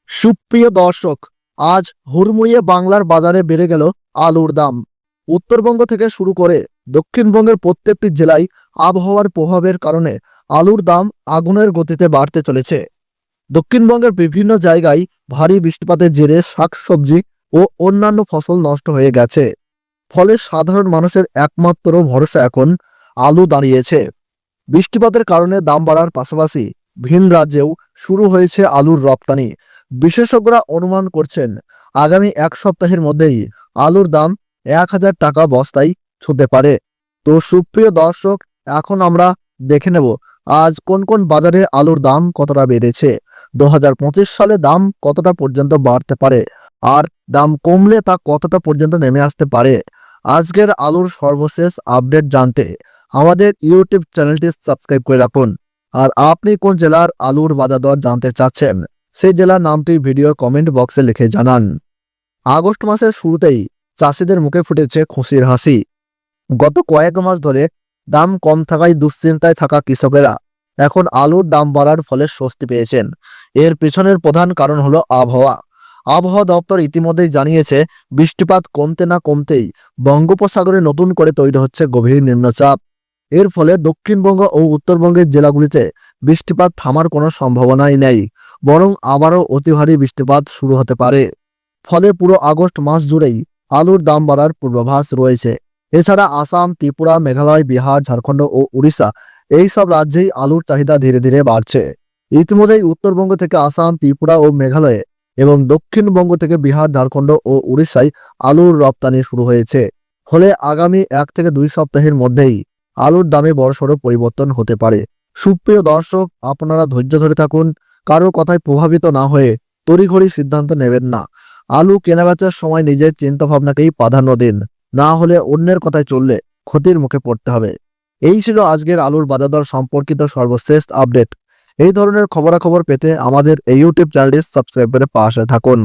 সুপ্রিয় দর্শক, আজ হুড়মুড়িয়ে বাংলার বাজারে বেড়ে গেল আলুর দাম। উত্তরবঙ্গ থেকে শুরু করে দক্ষিণবঙ্গের প্রত্যেকটি জেলায় আবহাওয়ার প্রভাবের কারণে আলুর দাম আগুনের গতিতে বাড়তে চলেছে। দক্ষিণবঙ্গের বিভিন্ন জায়গায় ভারী বৃষ্টিপাতের জেরে শাকসবজি ও অন্যান্য ফসল নষ্ট হয়ে গেছে। ফলে সাধারণ মানুষের একমাত্র ভরসা এখন আলু দাঁড়িয়েছে। বৃষ্টিপাতের কারণে দাম বাড়ার পাশাপাশি ভিন রাজ্যেও শুরু হয়েছে আলুর রপ্তানি। বিশেষজ্ঞরা অনুমান করছেন আগামী এক সপ্তাহের মধ্যেই আলুর দাম 1000 টাকা বস্তায় ছুঁতে পারে। তো সুপ্রিয় দর্শক, এখন আমরা দেখে নেব আজ কোন কোন বাজারে আলুর দাম কতটা বেড়েছে, 2025 সালে দাম কতটা পর্যন্ত বাড়তে পারে, আর দাম কমলে তা কতটা পর্যন্ত নেমে আসতে পারে। আজকের আলুর সর্বশেষ আপডেট জানতে আমাদের ইউটিউব চ্যানেলটি সাবস্ক্রাইব করে রাখুন। আর আপনি কোন জেলার আলুর বাজার দর জানতে চাচ্ছেন, সেই জেলার নামটি ভিডিওর কমেন্ট বক্সে লিখে জানান। আগস্ট মাসের শুরুতেই চাষিদের মুখে ফুটেছে খুশির হাসি। গত কয়েক মাস ধরে দাম কম থাকায় দুশ্চিন্তায় থাকা কৃষকেরা এখন আলুর দাম বাড়ার ফলে স্বস্তি পেয়েছেন। এর পিছনের প্রধান কারণ হলো আবহাওয়া দপ্তর ইতিমধ্যেই জানিয়েছে, বৃষ্টিপাত কমতে না কমতেই বঙ্গোপসাগরে নতুন করে তৈরি হচ্ছে গভীর নিম্নচাপ। এর ফলে দক্ষিণবঙ্গ ও উত্তরবঙ্গের জেলাগুলিতে বৃষ্টিপাত থামার কোনো সম্ভাবনাই নেই, বরং আবারও অতি ভারী বৃষ্টিপাত শুরু হতে পারে। ফলে পুরো আগস্ট মাস জুড়েই আলুর দাম বাড়ার পূর্বাভাস রয়েছে। এছাড়া আসাম, ত্রিপুরা, মেঘালয়, বিহার, ঝাড়খণ্ড ও উড়িষ্যা এই সব রাজ্যেই আলুর চাহিদা ধীরে ধীরে বাড়ছে। ইতিমধ্যেই উত্তরবঙ্গ থেকে আসাম, ত্রিপুরা ও মেঘালয়ে এবং দক্ষিণবঙ্গ থেকে বিহার, ঝাড়খণ্ড ও উড়িষ্যায় আলুর রপ্তানি শুরু হয়েছে। ফলে আগামী 1 থেকে 2 সপ্তাহের মধ্যেই আলুর দামে বড়সড় পরিবর্তন হতে পারে। সুপ্রিয় দর্শক, আপনারা ধৈর্য ধরে থাকুন, কারোর কথায় প্রভাবিত না হয়ে তড়িঘড়ি সিদ্ধান্ত নেবেন না। আলু কেনাবেচার সময় নিজের চিন্তাভাবনাকেই প্রাধান্য দিন, না হলে অন্যের কথায় চললে ক্ষতির মুখে পড়তে হবে। এই ছিল আজকের আলুর বাজার দর সম্পর্কিত সর্বশেষ আপডেট। এই ধরনের খবরাখবর পেতে আমাদের এই ইউটিউব চ্যানেলটি সাবস্ক্রাইব করে পাশে থাকুন।